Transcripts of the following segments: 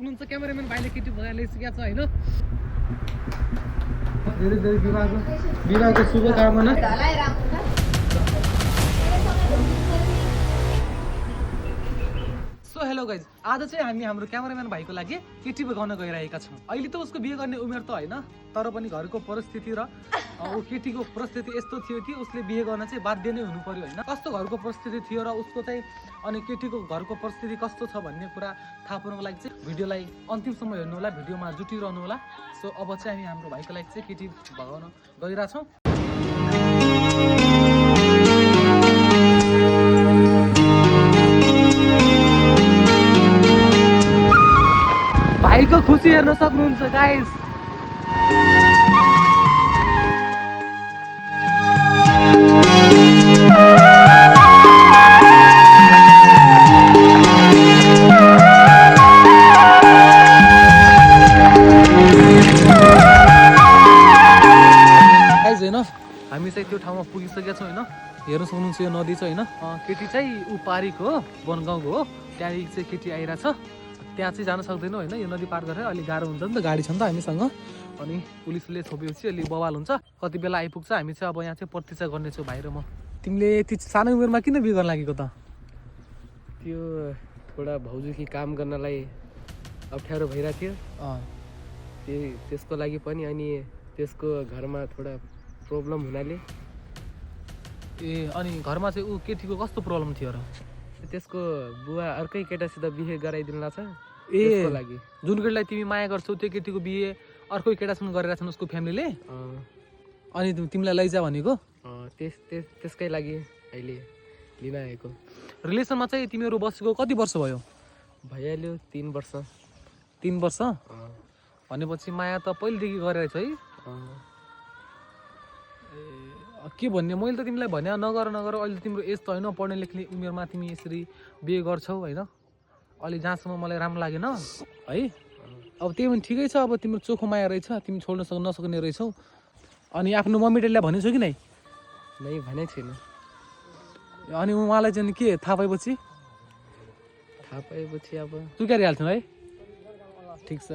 हुनुहुन्छ क्यामेराम्यान भाइले केटी भगाइले सिकेको छ हैन धेरै धेरै विवाहको शुभकामना सो हेलो गाइज आज चाहिँ हामी हाम्रो क्यामेराम्यान भाइको लागि केटी बगाउन गइरहेका छौँ अहिले त उसको बिहे गर्ने उमेर त होइन तर पनि घरको परिस्थिति र ऊ केटीको परिस्थिति यस्तो थियो कि उसले बिहे गर्न चाहिँ बाध्य नै हुनु पर्यो होइन कस्तो घरको परिस्थिति थियो र उसको चाहिँ अनि केटीको घरको परिस्थिति कस्तो छ भन्ने कुरा थाहा पाउनको लागि चाहिँ भिडियोलाई अन्तिमसम्म हेर्नु होला भिडियोमा जुटिरहनु होला सो अब चाहिँ हामी हाम्रो भाइको लागि चाहिँ केटी भगाउन गइरहेछौँ भाइको खुसी हेर्न सक्नुहुन्छ गाइस हामी चाहिँ त्यो ठाउँमा पुगिसकेका छौँ होइन हेर्न सक्नुहुन्छ यो नदी छ होइन केटी चाहिँ ऊ पारीको हो बनगाउँको हो त्यहाँदेखि चाहिँ केटी आइरहेछ त्यहाँ चाहिँ जान सक्दैनौँ होइन यो नदी पार गरेर अलिक गाह्रो हुन्छ नि त गाडी छ नि त हामीसँग अनि पुलिसले छोपेपछि अलिक बवाल हुन्छ कति बेला आइपुग्छ हामी चाहिँ अब यहाँ चाहिँ प्रतीक्षा गर्नेछौँ भाइ र म तिमीले यति सानो उमेरमा किन बिहे गर्न लागेको त त्यो थोडा भाउजूकी काम गर्नलाई अप्ठ्यारो भइरहेको थियो त्यसको लागि पनि अनि त्यसको घरमा थोडा प्रब्लम हुनाले ए अनि घरमा चाहिँ ऊ केटीको कस्तो प्रब्लम थियो र त्यसको बुवा अर्कै केटासित बिहे गराइदिनु लाग्छ ए लागि जुन केटीलाई तिमी माया गर्छौ त्यो केटीको बिहे अर्कै केटासँग गरेर छन् उसको फ्यामिलीले अनि तिमीलाई लैजा भनेको त्यसकै लागि अहिले लिन आएको रिलेसनमा चाहिँ तिमीहरू बसेको कति वर्ष भयो भइहाल्यो 3 वर्ष 3 वर्ष भनेपछि माया त पहिलेदेखि गरेर छ है के भन्ने मैले त तिमीलाई भने नगर अहिले तिम्रो एज त होइन पढ्ने लेख्ने उमेरमा तिमी यसरी बिहे गर्छौ होइन अलि जहाँसम्म मलाई राम्रो लागेन है अब त्यही पनि ठिकै छ अब तिम्रो चोखो माया रहेछ तिमी छोड्न नसक्ने रहेछौ अनि आफ्नो मम्मी ड्याडीलाई भनेछौ कि नै भनेको छैन अनि उहाँलाई चाहिँ के थाहा पाएपछि अब स्वीकारिहाल्छौ है ठिक छ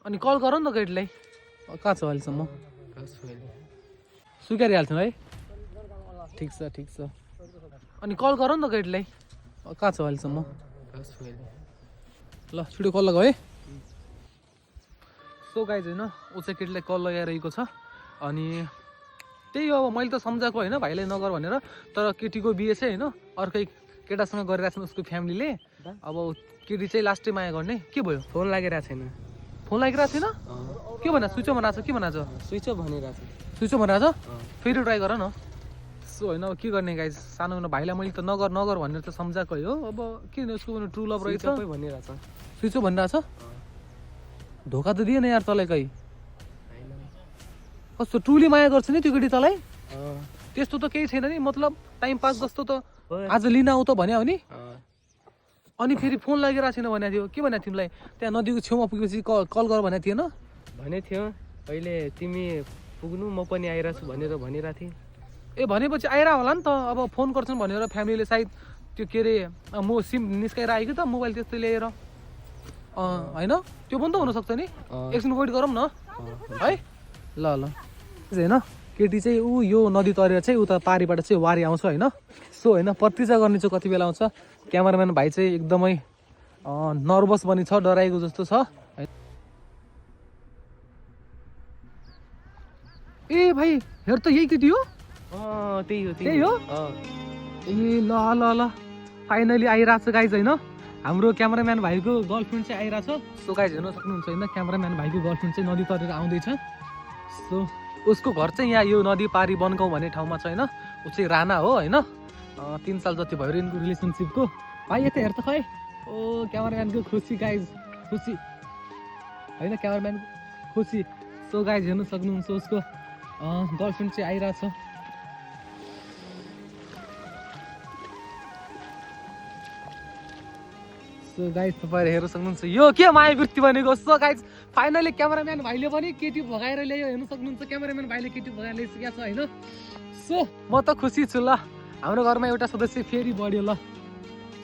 अनि कल गर नि त केटीलाई कहाँ छ अहिलेसम्म स्वीकारिहाल्छौ है ठिक छ अनि कल गर नि त केटीलाई कहाँ छ अहिलेसम्म ल छिटो कल लगाऊ है सो गाइज होइन ऊ चाहिँ केटीलाई कल लगाइरहेको छ अनि त्यही हो अब मैले त सम्झाएको होइन भाइलाई नगर भनेर तर केटीको बिहे चाहिँ होइन अर्कै केटासँग गरिरहेको छन् उसको फ्यामिलीले अब केटी चाहिँ लास्टै माया गर्ने के भयो फोन लागिरहेको छैन फोन लागिरहेको छैन के भन स्विच अफ बनाएको छ के बनाएको छ स्विच अफ भनिरहेको छ स्विच अफ बनाएको छ फेरि ट्राई गर न सो होइन अब के गर्ने गाइज सानो भाइलाई मैले त नगर भनेर त सम्झाएको हो अब किन उसको ट्रु लभ रहेछ भनिरहेको छ स्विच अफ भनिरहेको छ धोका त दिएन यार तँलाई कहीँ कस्तो ट्रुली माया गर्छ नि त्यो केटी तँलाई त्यस्तो त केही छैन नि मतलब टाइम पास जस्तो त आज लिन आऊ त भन्यो नि अनि फेरि फोन लागिरहेको छैन भनेको थियो के भनेको तिमीलाई त्यहाँ नदीको छेउमा पुगेपछि कल गर भनेको थिएन भनेको थियो अहिले तिमी पुग्नु म पनि आइरहेको छु भनेर भनिरहेको थिएँ ए भनेपछि आइरह होला नि त अब फोन गर्छन् भनेर फ्यामिलीले सायद त्यो के अरे म सिम निस्काएर आएको त मोबाइल त्यस्तै ल्याएर होइन त्यो पनि त हुनसक्छ नि एकछिन वेट गरौँ न है ल होइन केटी चाहिँ ऊ यो नदी तरेर चाहिँ उता पारीबाट चाहिँ वारी आउँछ होइन सो होइन प्रतीक्षा गर्ने चाहिँ कति बेला आउँछ क्यामेराम्यान भाइ चाहिँ एकदमै नर्भस पनि छ डराएको जस्तो छ ए भाइ हेर त यही केटी हो त्यही हो ए ल फाइनली आइरहेको छ गाइज होइन हाम्रो क्यामेराम्यान भाइको गर्लफ्रेन्ड चाहिँ आइरहेछ सो गाइज हेर्न सक्नुहुन्छ होइन क्यामेराम्यान भाइको गर्लफ्रेन्ड चाहिँ नदी तरेर आउँदैछ सो उसको घर चाहिँ यहाँ यो नदी पारी बनगाउँ भन्ने ठाउँमा छ होइन ऊ चाहिँ राणा हो होइन 3 साल जति भयो यिनको रिलेसनसिपको भाइ यता हेर त खै ओ क्यामेराम्यानको खुसी गाइज खुसी होइन क्यामेराम्यान खुसी सो गाइज हेर्न सक्नुहुन्छ उसको गर्लफ्रेन्ड चाहिँ आइरहेछ सो गाइज तपाईँहरू हेर्न सक्नुहुन्छ यो के माया वृत्ति भनेको सो गाइज फाइनली क्यामेराम्यान भाइले पनि केटी भगाएर ल्यायो हेर्न सक्नुहुन्छ क्यामेराम्यान भाइले केटी भगाएर ल्याइसकेको छ होइन सो म त खुसी छु ल हाम्रो घरमा एउटा सदस्य फेरि बढ्यो ल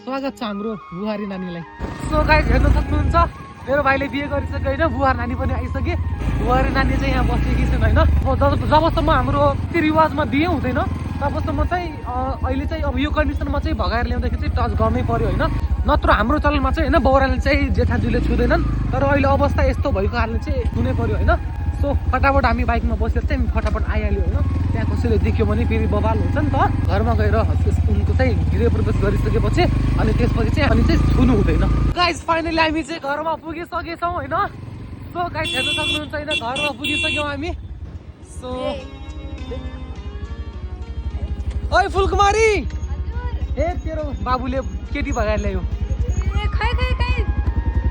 स्वागत छ हाम्रो बुहारी नानीलाई सो गाइस हेर्न सक्नुहुन्छ मेरो भाइले बिहे गरिसक्यो होइन बुवा नानी पनि आइसके बुहारी नानी चाहिँ यहाँ बसेकी छन् होइन जबसम्म हाम्रो रीतिरिवाजमा बिहे हुँदैन तबसम्म चाहिँ अहिले चाहिँ अब यो कन्डिसनमा चाहिँ भगाएर ल्याउँदाखेरि चाहिँ टच गर्नै पर्यो होइन नत्र हाम्रो चलनमा चाहिँ होइन बौराले चाहिँ जेठाजुले छुँदैनन् तर अहिले अवस्था यस्तो भएको कारणले चाहिँ छुनै पर्यो होइन सो फटाफट हामी बाइकमा बसेर चाहिँ फटाफट आइहाल्यो होइन त्यहाँ कसैले देख्यो भने फेरि बवाल हुन्छ नि त घरमा गएर उनको चाहिँ गृह प्रवेश गरिसकेपछि अनि त्यसपछि चाहिँ छुनु हुँदैन गाइस फाइनली हामी चाहिँ घरमा पुगिसकेछौँ होइन सो गाइस हेर्न सक्नुहुन्छ होइन घरमा पुगिसक्यौँ हामी सो ओइ फुलकुमारी ए तेरो बाबुले केटी भगाएर ल्यायो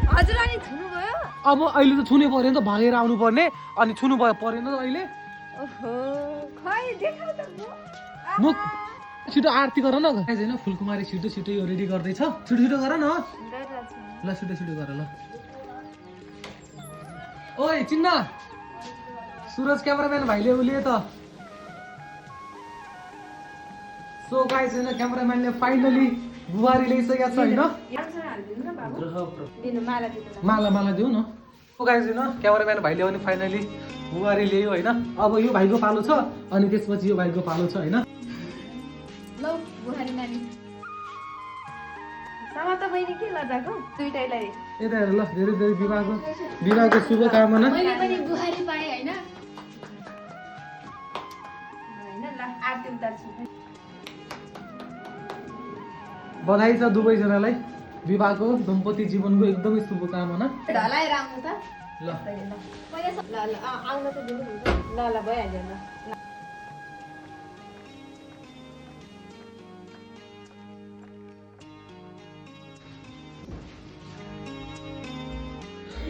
हजुर अनि छुनु भयो अब अहिले त छुनै पर्यो नि त भागेर आउनु पर्ने अनि छुनु भयो परेन त अहिले ओहो खै देखाउ त म छिटो आरती गर न होइन फुलकुमारी छिटो छिटो यो रेडी गर्दैछ छिटो छिटो गर न ल छिटो छिटो गर ल ओइ चिन्न सुरज क्यामेराम्यान भाइले उले त सो गाइस होइन क्यामेराम्यानले फाइनली बुहारी ल्याइसकेको छ होइन माला माला देऊ न गाइस होइन क्यामेराम्यान भाइले पनि फाइनली बुहारी ल्यायो होइन अब यो भाइको पालो छ अनि त्यसपछि यो भाइको पालो छ होइन लौ बुहारी नानी सामा त बहिनी के लजाको दुईटैलाई यता हेर ल धेरै धेरै विवाहको शुभकामना मैले पनि बुहारी पाएँ हैन ल आरती उतार्छु बधाई छ दुवैजनालाई विवाहको दम्पति जीवनको एकदमै शुभकामना ढलाएर आउनु त ल ल आउन त दिनु हुन्छ ल भइहाल्यो ल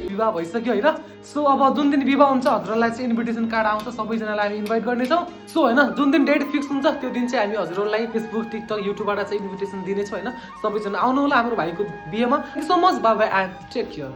विवाह भइसक्यो होइन सो अब जुन दिन विवाह हुन्छ हजुरहरूलाई चाहिँ इन्भिटेसन कार्ड आउँछ सबैजनालाई हामी इन्भाइट गर्नेछौँ सो होइन जुन दिन डेट फिक्स हुन्छ त्यो दिन चाहिँ हामी हजुरहरूलाई फेसबुक टिकटक युट्युबबाट चाहिँ इन्भिटेसन दिनेछौँ होइन सबैजना आउनु होला हाम्रो भाइको बिहेमा so much bye bye take care